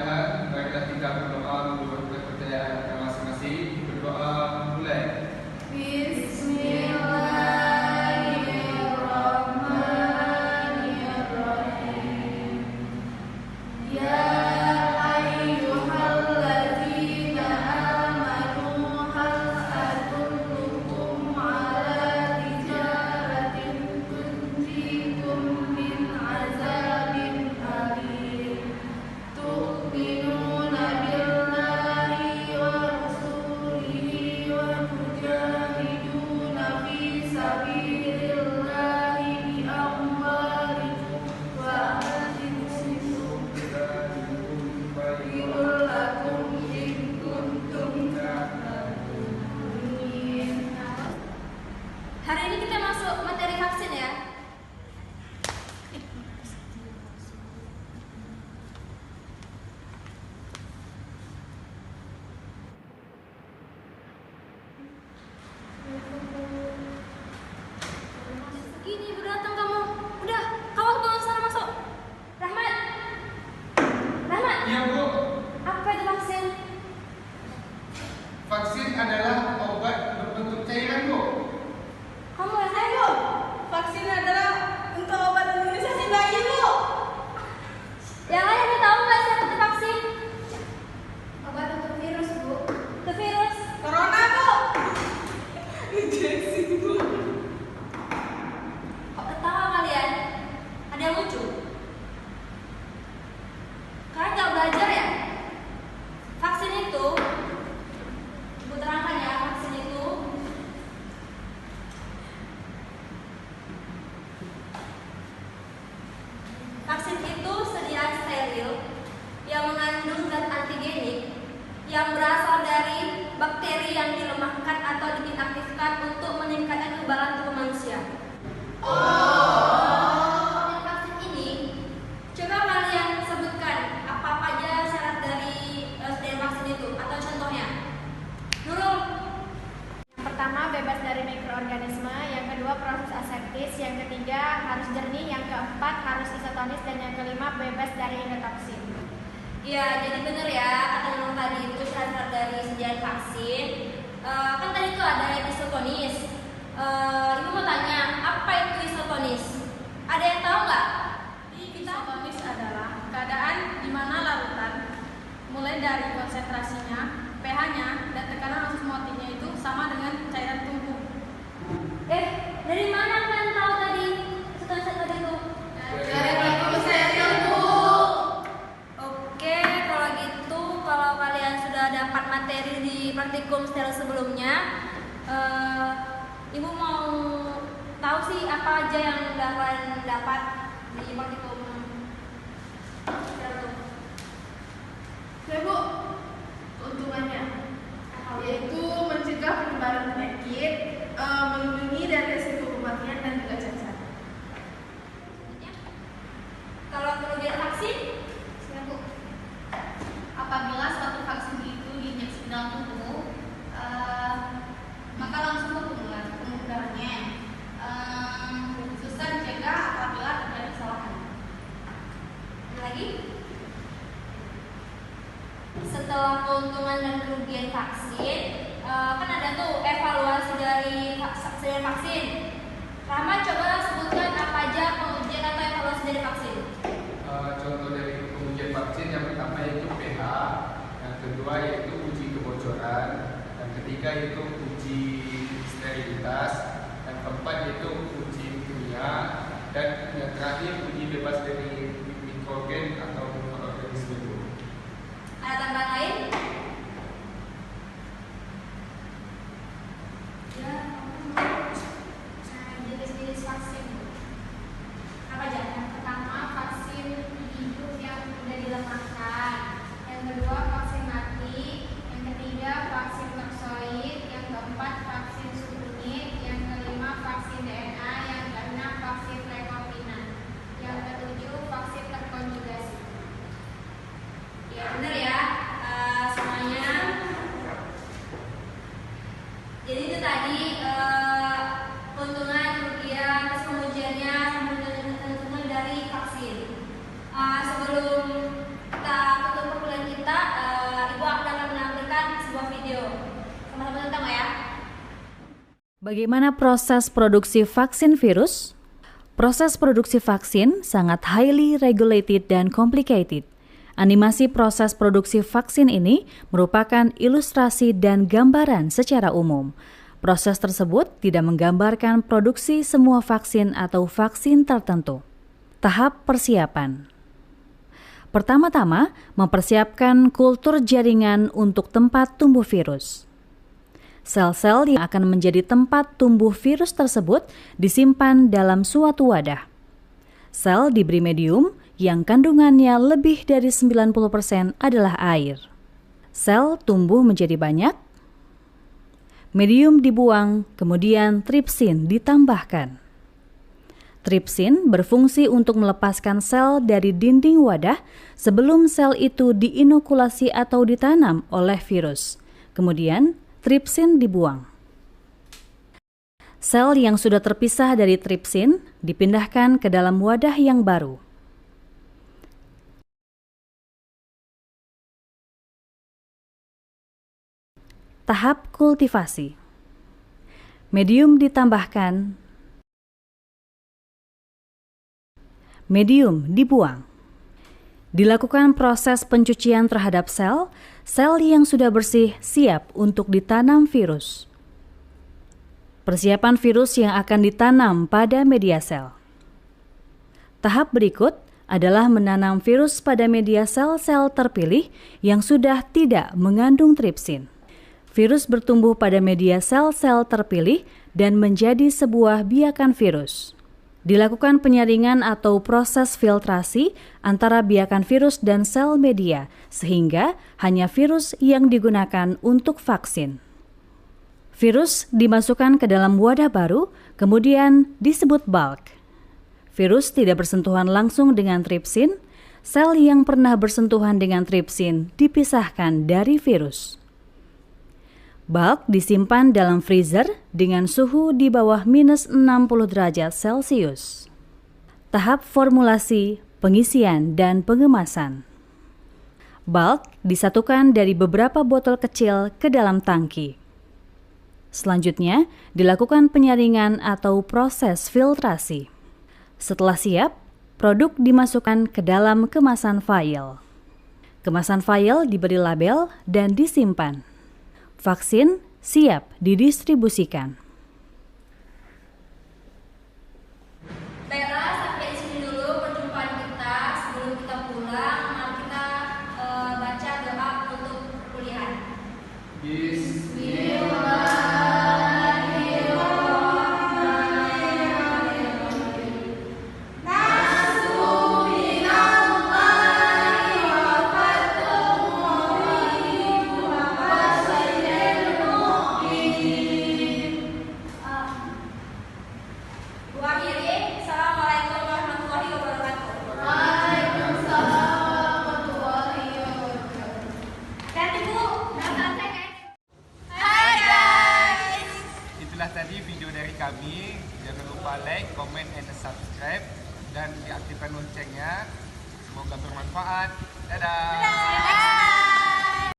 pertanyaan, baiklah kita berdoa menurut kepercayaan masing-masing. Berdoa mulai. Bismillahirrahmanirrahim. Ya ayyuhalladzina amanu hal adullukum ala tijaratin tunjikum min azabin alim. Tu'minuna billahi wa rasulihi wa tujahiduna fi sabilillahi bi amwalikum wa anfusikum. Khairul lakum in kuntum ta'lamun. Hari ini kita masuk materi vaksin ya. Segini baru datang kamu. Udah, kamu tolong sana masuk. Rahmat. Rahmat. Iya Bu, Apa itu vaksin? vaksin adalah obat berbentuk cairan Bu. Kamu yang saya Bu. Vaksin adalah untuk obat imunisasi bayi, Bu. Yang lain ada tahu nggak siapa itu vaksin? Obat untuk virus, Bu. Itu virus. Corona, Bu. Injeksi, Bu. Kok ketawa kalian? Ada yang lucu? Kalian nggak belajar ya? Vaksin itu, Ibu terangkan ya, vaksin itu sediaan steril yang mengandung zat antigenik yang berasal dari bakteri yang dilemahkan atau dinaktifkan untuk meningkatkan kekebalan tubuh manusia. Dengan vaksin ini, coba kalian sebutkan apa aja syarat dari sediaan vaksin itu atau contohnya. Nurul. Yang pertama bebas dari mikroorganisme, yang kedua proses aseptis, yang ketiga harus jernih, yang keempat harus isotonis, dan yang kelima bebas dari endotoksin. Iya, jadi benar ya kata Nurul tadi itu syarat dari sediaan vaksin. Kan tadi itu ada isotonis. Ibu mau tanya, apa itu isotonis? Ada yang tahu nggak? Isotonis adalah keadaan di mana larutan mulai dari konsentrasinya, pH-nya, dan tekanan osmotiknya itu sama dengan cairan tubuh. Dari mana kalian tahu tadi isotonis tadi itu? Dari buku saya, Bu. Oke, kalau gitu, kalau kalian sudah dapat materi di praktikum steril sebelumnya, Ibu mau tahu sih apa aja yang udah kalian dapat di praktikum steril. Ya, Bu. Keuntungannya yaitu mencegah penyebaran penyakit, melindungi dari risiko kematian dan juga cacar. Kalau kerugian vaksin, Bu, apabila suatu vaksin itu diinjeksi ke dalam tubuh, maka langsung berpengaruh penggunaannya. Susah dicegah apabila terjadi kesalahan. ada lagi? Setelah keuntungan dan kerugian vaksin, kan ada tuh evaluasi dari sediaan vaksin. Rahmat, coba sebutkan apa aja pengujian atau evaluasi dari vaksin. Contoh dari pengujian vaksin yang pertama yaitu pH, yang kedua yaitu uji kebocoran, yang ketiga yaitu uji sterilitas, yang keempat yaitu uji kimia, dan yang terakhir uji bebas dari mikrogen atau mikroorganisme. Ada tambahan lain? Ya, Jenis-jenis vaksin. apa aja? Yang pertama vaksin hidup yang sudah dilemahkan, yang kedua vaksin mati, yang ketiga vaksin toksoid, yang keempat vaksin subunit, yang kelima vaksin DNA, yang keenam vaksin rekombinan, yang ketujuh vaksin terkonjugasi. Bagaimana proses produksi vaksin virus? Proses produksi vaksin sangat highly regulated dan complicated. Animasi proses produksi vaksin ini merupakan ilustrasi dan gambaran secara umum. Proses tersebut tidak menggambarkan produksi semua vaksin atau vaksin tertentu. Tahap persiapan. Pertama-tama, mempersiapkan kultur jaringan untuk tempat tumbuh virus. Sel-sel yang akan menjadi tempat tumbuh virus tersebut disimpan dalam suatu wadah. Sel diberi medium yang kandungannya lebih dari 90% adalah air. Sel tumbuh menjadi banyak, medium dibuang, kemudian tripsin ditambahkan. Tripsin berfungsi untuk melepaskan sel dari dinding wadah sebelum sel itu diinokulasi atau ditanam oleh virus. Kemudian, tripsin dibuang. Sel yang sudah terpisah dari tripsin dipindahkan ke dalam wadah yang baru. Tahap kultivasi. Medium ditambahkan. Medium dibuang. Dilakukan proses pencucian terhadap sel yang sudah bersih siap untuk ditanam virus. Persiapan virus yang akan ditanam pada media sel. Tahap berikut adalah menanam virus pada media sel-sel terpilih yang sudah tidak mengandung tripsin. Virus bertumbuh pada media sel-sel terpilih dan menjadi sebuah biakan virus. Dilakukan penyaringan atau proses filtrasi antara biakan virus dan sel media, sehingga hanya virus yang digunakan untuk vaksin. Virus dimasukkan ke dalam wadah baru, kemudian disebut bulk. Virus tidak bersentuhan langsung dengan tripsin, sel yang pernah bersentuhan dengan tripsin dipisahkan dari virus. Bulk disimpan dalam freezer dengan suhu di bawah minus 60 derajat Celcius. Tahap formulasi, pengisian, dan pengemasan. Bulk disatukan dari beberapa botol kecil ke dalam tangki. Selanjutnya, dilakukan penyaringan atau proses filtrasi. Setelah siap, produk dimasukkan ke dalam kemasan vial. Kemasan vial diberi label dan disimpan. Vaksin siap didistribusikan. Baiklah, sampai di sini dulu perjumpaan kita. Sebelum kita pulang, mari kita baca doa untuk perkuliahan. Assalamualaikum warahmatullahi wabarakatuh. Hati-hati, Bu. Hai guys. Itulah tadi video dari kami. Jangan lupa like, comment, and subscribe. Dan diaktifkan loncengnya. Semoga bermanfaat. Dadah.